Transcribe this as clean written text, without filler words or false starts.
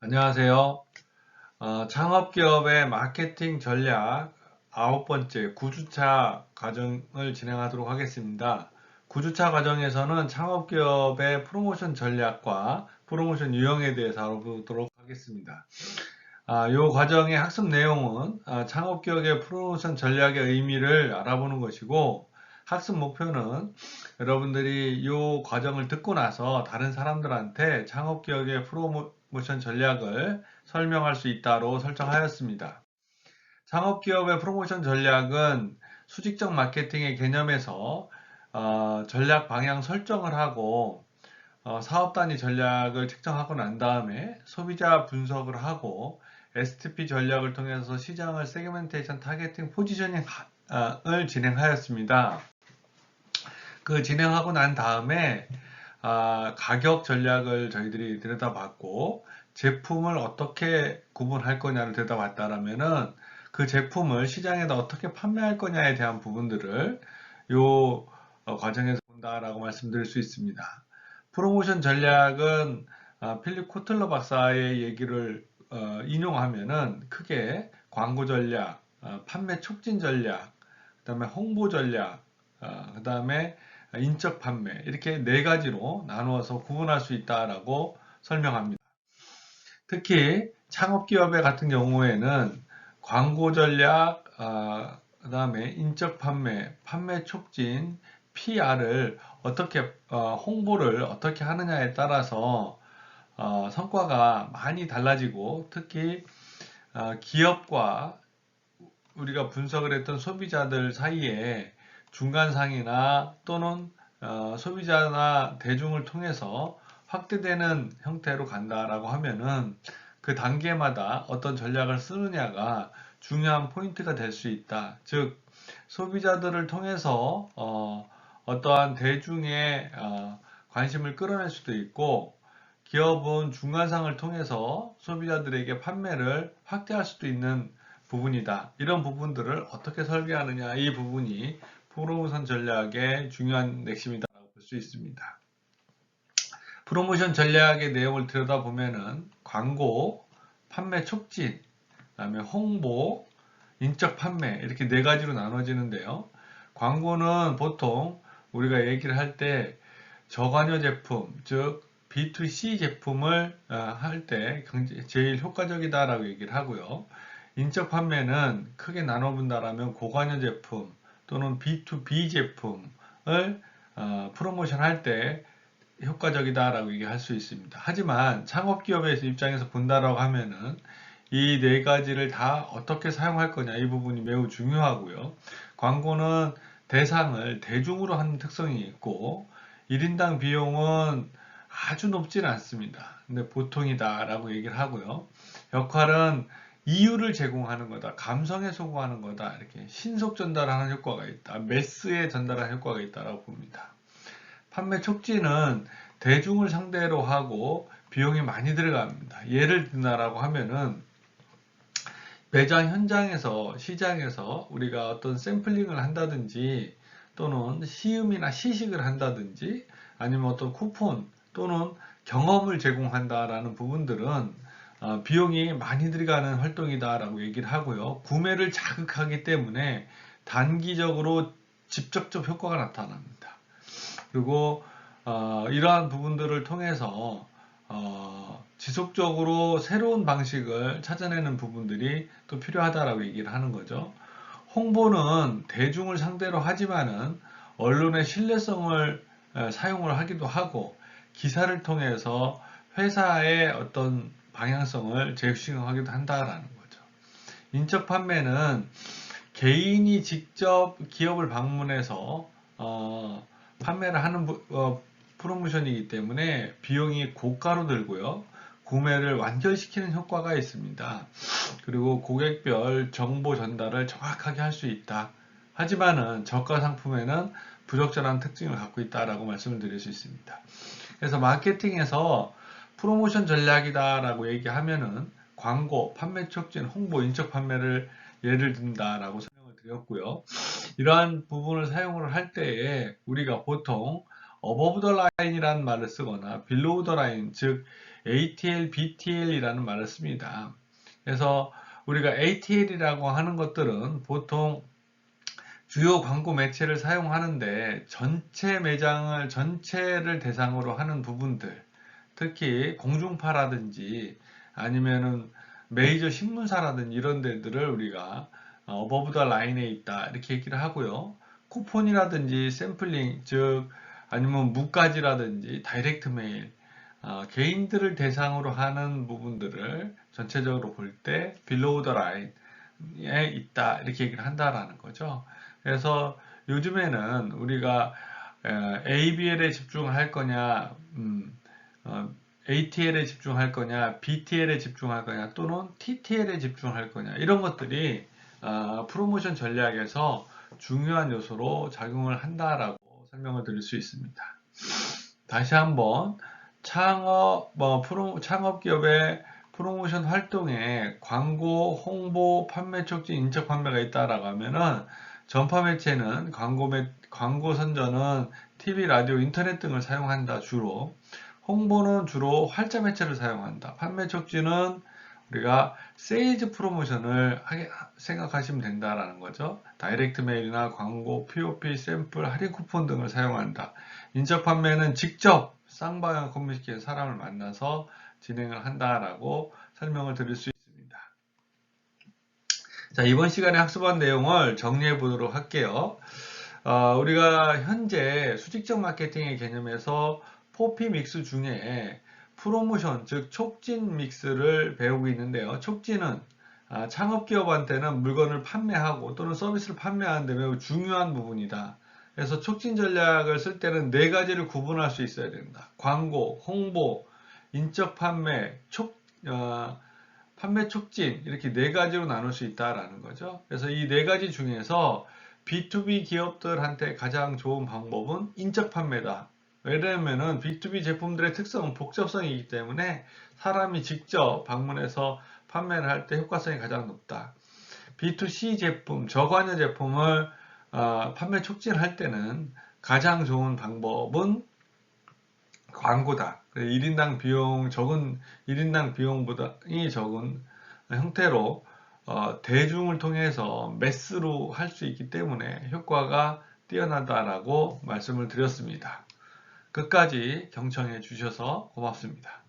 안녕하세요. 창업기업의 마케팅 전략 9번째 9주차 과정을 진행하도록 하겠습니다. 9주차 과정에서는 창업기업의 프로모션 전략과 프로모션 유형에 대해서 알아보도록 하겠습니다. 이 과정의 학습 내용은 창업기업의 프로모션 전략의 의미를 알아보는 것이고, 학습 목표는 여러분들이 이 과정을 듣고 나서 다른 사람들한테 창업기업의 프로모션 전략을 설명할 수 있다로 설정하였습니다. 창업기업의 프로모션 전략은 수직적 마케팅의 개념에서 전략 방향 설정을 하고 사업 단위 전략을 책정하고 난 다음에 소비자 분석을 하고 STP 전략을 통해서 시장을 세그멘테이션 타겟팅 포지셔닝을 진행하였습니다. 그 진행하고 난 다음에 가격 전략을 저희들이 들여다봤고, 제품을 어떻게 구분할 거냐를 들여다봤다라면은 그 제품을 시장에다 어떻게 판매할 거냐에 대한 부분들을 요 과정에서 본다라고 말씀드릴 수 있습니다. 프로모션 전략은 필립 코틀러 박사의 얘기를 인용하면은 크게 광고 전략, 판매 촉진 전략, 그다음에 홍보 전략, 그다음에 인적 판매, 이렇게 네 가지로 나누어서 구분할 수 있다라고 설명합니다. 특히 창업기업의 같은 경우에는 광고 전략, 그다음에 인적 판매, 판매 촉진, PR을 어떻게 홍보를 어떻게 하느냐에 따라서 성과가 많이 달라지고, 특히 기업과 우리가 분석을 했던 소비자들 사이에 중간상이나 또는 소비자나 대중을 통해서 확대되는 형태로 간다라고 하면은 그 단계마다 어떤 전략을 쓰느냐가 중요한 포인트가 될 수 있다. 즉, 소비자들을 통해서 어떠한 대중의 관심을 끌어낼 수도 있고, 기업은 중간상을 통해서 소비자들에게 판매를 확대할 수도 있는 부분이다. 이런 부분들을 어떻게 설계하느냐, 이 부분이 프로모션 전략의 중요한 핵심이다라고 볼 수 있습니다. 프로모션 전략의 내용을 들여다보면은 광고, 판매 촉진, 그다음에 홍보, 인적 판매, 이렇게 네 가지로 나눠지는데요. 광고는 보통 우리가 얘기를 할 때 저관여 제품, 즉 B2C 제품을 할 때 제일 효과적이다라고 얘기를 하고요. 인적 판매는 크게 나눠본다라면 고관여 제품 또는 B2B 제품을 프로모션 할 때 효과적이다라고 얘기할 수 있습니다. 하지만 창업기업의 입장에서 본다라고 하면은 이 네 가지를 다 어떻게 사용할 거냐, 이 부분이 매우 중요하고요. 광고는 대상을 대중으로 하는 특성이 있고 1인당 비용은 아주 높지는 않습니다. 근데 보통이다라고 얘기를 하고요. 역할은 이유를 제공하는 거다, 감성에 소구하는 거다, 이렇게 신속 전달하는 효과가 있다, 매스에 전달하는 효과가 있다라고 봅니다. 판매 촉진은 대중을 상대로 하고 비용이 많이 들어갑니다. 예를 든다라고 하면은 매장 현장에서, 시장에서 우리가 어떤 샘플링을 한다든지 또는 시음이나 시식을 한다든지 아니면 어떤 쿠폰 또는 경험을 제공한다라는 부분들은 비용이 많이 들어가는 활동이다라고 얘기를 하고요. 구매를 자극하기 때문에 단기적으로 직접적 효과가 나타납니다. 그리고 이러한 부분들을 통해서 지속적으로 새로운 방식을 찾아내는 부분들이 또 필요하다라고 얘기를 하는 거죠. 홍보는 대중을 상대로 하지만은 언론의 신뢰성을 사용을 하기도 하고, 기사를 통해서 회사의 어떤 방향성을 재구성하기도 한다라는 거죠. 인적 판매는 개인이 직접 기업을 방문해서 판매를 하는 프로모션이기 때문에 비용이 고가로 들고요. 구매를 완결시키는 효과가 있습니다. 그리고 고객별 정보 전달을 정확하게 할 수 있다. 하지만은 저가 상품에는 부적절한 특징을 갖고 있다라고 말씀을 드릴 수 있습니다. 그래서 마케팅에서 프로모션 전략이다라고 얘기하면은 광고, 판매 촉진, 홍보, 인적 판매를 예를 든다라고 설명을 드렸고요. 이러한 부분을 사용을 할 때에 우리가 보통 above the line이라는 말을 쓰거나 below the line, 즉 ATL, BTL이라는 말을 씁니다. 그래서 우리가 ATL이라고 하는 것들은 보통 주요 광고 매체를 사용하는데 전체 매장을 전체를 대상으로 하는 부분들, 특히 공중파라든지 아니면은 메이저 신문사라든지 이런 데들을 우리가 어버브 더 라인에 있다 이렇게 얘기를 하고요. 쿠폰이라든지 샘플링, 즉 아니면 무가지라든지 다이렉트 메일, 개인들을 대상으로 하는 부분들을 전체적으로 볼 때 빌로우 더 라인에 있다 이렇게 얘기를 한다라는 거죠. 그래서 요즘에는 우리가 ABL에 집중할 거냐, ATL에 집중할 거냐, BTL에 집중할 거냐, 또는 TTL에 집중할 거냐, 이런 것들이 프로모션 전략에서 중요한 요소로 작용을 한다라고 설명을 드릴 수 있습니다. 다시 한번 창업기업의 프로모션 활동에 광고, 홍보, 판매 촉진, 인적 판매가 있다라고 하면은 전파 매체는 광고 선전은 TV, 라디오, 인터넷 등을 사용한다 주로. 홍보는 주로 활자 매체를 사용한다. 판매 촉진은 우리가 세일즈 프로모션을 생각하시면 된다라는 거죠. 다이렉트 메일이나 광고, POP, 샘플, 할인 쿠폰 등을 사용한다. 인적 판매는 직접 쌍방향 커뮤니케이션 사람을 만나서 진행을 한다라고 설명을 드릴 수 있습니다. 자, 이번 시간에 학습한 내용을 정리해 보도록 할게요. 우리가 현재 수직적 마케팅의 개념에서 4P 믹스 중에 프로모션, 즉 촉진 믹스를 배우고 있는데요. 촉진은 창업기업한테는 물건을 판매하고 또는 서비스를 판매하는 데 매우 중요한 부분이다. 그래서 촉진 전략을 쓸 때는 네 가지를 구분할 수 있어야 된다. 광고, 홍보, 인적 판매, 판매 촉진, 이렇게 네 가지로 나눌 수 있다라는 거죠. 그래서 이 네 가지 중에서 B2B 기업들한테 가장 좋은 방법은 인적 판매다. 왜냐하면 B2B 제품들의 특성은 복잡성이기 때문에 사람이 직접 방문해서 판매를 할 때 효과성이 가장 높다. B2C 제품, 저관여 제품을 판매 촉진할 때는 가장 좋은 방법은 광고다. 1인당 비용보다 적은 형태로 대중을 통해서 매스로 할 수 있기 때문에 효과가 뛰어나다라고 말씀을 드렸습니다. 끝까지 경청해 주셔서 고맙습니다.